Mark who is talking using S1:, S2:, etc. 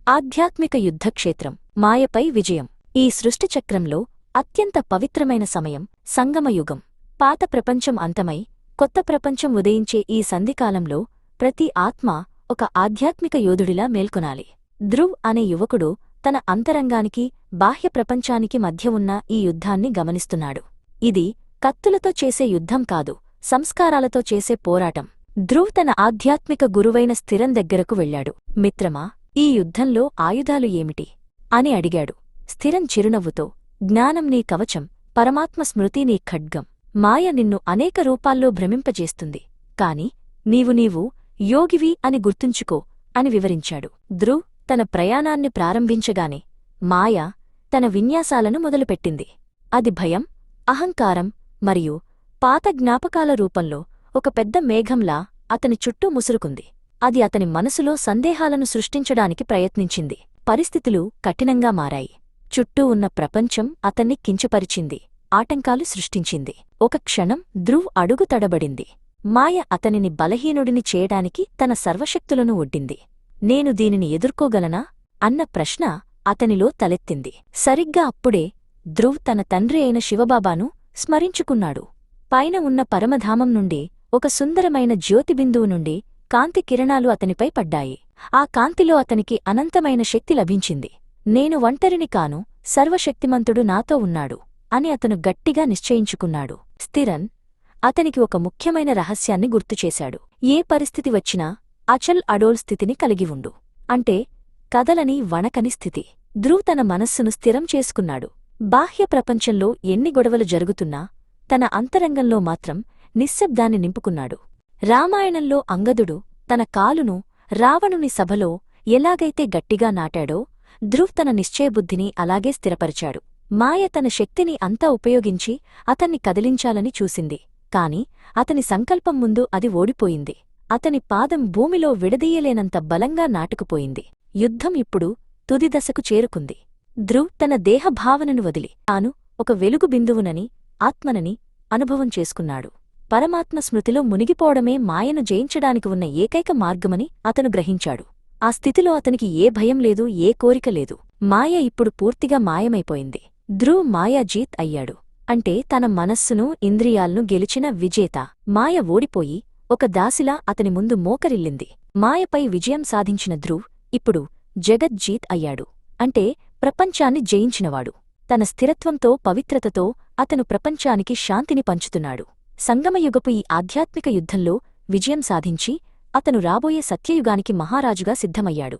S1: ఆధ్యాత్మిక యుద్ధక్షేత్రం మాయపై విజయం. ఈ సృష్టిచక్రంలో అత్యంత పవిత్రమైన సమయం సంగమయుగం. పాత ప్రపంచం అంతమై కొత్త ప్రపంచం ఉదయించే ఈ సంధికాలంలో ప్రతి ఆత్మ ఒక ఆధ్యాత్మిక యోధుడిలా మేల్కొనాలి. ధ్రువ్ అనే యువకుడు తన అంతరంగానికి బాహ్య ప్రపంచానికి మధ్య ఉన్న ఈ యుద్ధాన్ని గమనిస్తున్నాడు. ఇది కత్తులతో చేసే యుద్ధం కాదు, సంస్కారాలతో చేసే పోరాటం. ధ్రువ్ తన ఆధ్యాత్మిక గురువైన స్థిరం దగ్గరకు వెళ్లాడు. మిత్రమా, ఈ యుద్ధంలో ఆయుధాలు ఏమిటి అని అడిగాడు. స్థిరం చిరునవ్వుతో, జ్ఞానం నీ కవచం, పరమాత్మ స్మృతి నీ ఖడ్గం. మాయ నిన్ను అనేక రూపాల్లో భ్రమింపజేస్తుంది, కాని నీవు యోగివి అని గుర్తుంచుకో అని వివరించాడు. ధ్రువ్ తన ప్రయాణాన్ని ప్రారంభించగానే మాయ తన విన్యాసాలను మొదలుపెట్టింది. అది భయం, అహంకారం మరియు పాత జ్ఞాపకాల రూపంలో ఒక పెద్ద మేఘంలా అతని చుట్టూ ముసురుకుంది. అది అతని మనసులో సందేహాలను సృష్టించడానికి ప్రయత్నించింది. పరిస్థితులు కఠినంగా మారాయి. చుట్టూ ఉన్న ప్రపంచం అతన్ని కించపరిచింది, ఆటంకాలు సృష్టించింది. ఒక క్షణం ధ్రువ్ అడుగు తడబడింది. మాయ అతనిని బలహీనుడిని చేయడానికి తన సర్వశక్తులను ఒడ్డింది. నేను దీనిని ఎదుర్కోగలనా అన్న ప్రశ్న అతనిలో తలెత్తింది. సరిగ్గా అప్పుడే ధ్రువ్ తన తండ్రి అయిన శివబాబాను స్మరించుకున్నాడు. పైన ఉన్న పరమధామం నుండి ఒక సుందరమైన జ్యోతిబిందువు నుండి కాంతి కిరణాలు అతనిపై పడ్డాయి. ఆ కాంతిలో అతనికి అనంతమైన శక్తి లభించింది. నేను ఒంటరిని కాను, సర్వశక్తిమంతుడు నాతో ఉన్నాడు అని అతను గట్టిగా నిశ్చయించుకున్నాడు. స్థిరన్ అతనికి ఒక ముఖ్యమైన రహస్యాన్ని గుర్తుచేశాడు. ఏ పరిస్థితి వచ్చినా అచల్ అడోల్ స్థితిని కలిగి ఉండు, అంటే కదలని వణకని స్థితి. ధ్రువ్ తన మనస్సును స్థిరం చేసుకున్నాడు. బాహ్య ప్రపంచంలో ఎన్ని గొడవలు జరుగుతున్నా తన అంతరంగంలో మాత్రం నిశ్శబ్దాన్ని నింపుకున్నాడు. రామాయణంలో అంగదుడు తన కాలును రావణుని సభలో ఎలాగైతే గట్టిగా నాటాడో, ధ్రువ్ తన నిశ్చయబుద్ధిని అలాగే స్థిరపరిచాడు. మాయ తన శక్తిని అంతా ఉపయోగించి అతన్ని కదిలించాలని చూసింది, కాని అతని సంకల్పం ముందు అది ఓడిపోయింది. అతని పాదం భూమిలో విడదీయలేనంత బలంగా నాటుకుపోయింది. యుద్ధం ఇప్పుడు తుది దశకు చేరుకుంది. ధ్రువ్ తన దేహభావనను వదిలి తాను ఒక వెలుగు బిందువునని, ఆత్మనని అనుభవం చేసుకున్నాడు. పరమాత్మ స్మృతిలో మునిగిపోవడమే మాయను జయించడానికి ఉన్న ఏకైక మార్గమని అతను గ్రహించాడు. ఆ స్థితిలో అతనికి ఏ భయం లేదు, ఏ కోరిక లేదు. మాయ ఇప్పుడు పూర్తిగా మాయమైపోయింది. ధ్రువ్ మాయాజీత్ అయ్యాడు, అంటే తన మనస్సును, ఇంద్రియాలను గెలిచిన విజేత. మాయ ఓడిపోయి ఒక దాసిలా అతని ముందు మోకరిల్లింది. మాయపై విజయం సాధించిన ధ్రువ్ ఇప్పుడు జగజ్జీత్ అయ్యాడు, అంటే ప్రపంచాన్ని జయించినవాడు. తన స్థిరత్వంతో, పవిత్రతతో అతను ప్రపంచానికి శాంతిని పంచుతున్నాడు. సంగమయుగపు ఈ ఆధ్యాత్మిక యుద్ధంలో విజయం సాధించి అతను రాబోయే సత్యయుగానికి మహారాజుగా సిద్ధమయ్యాడు.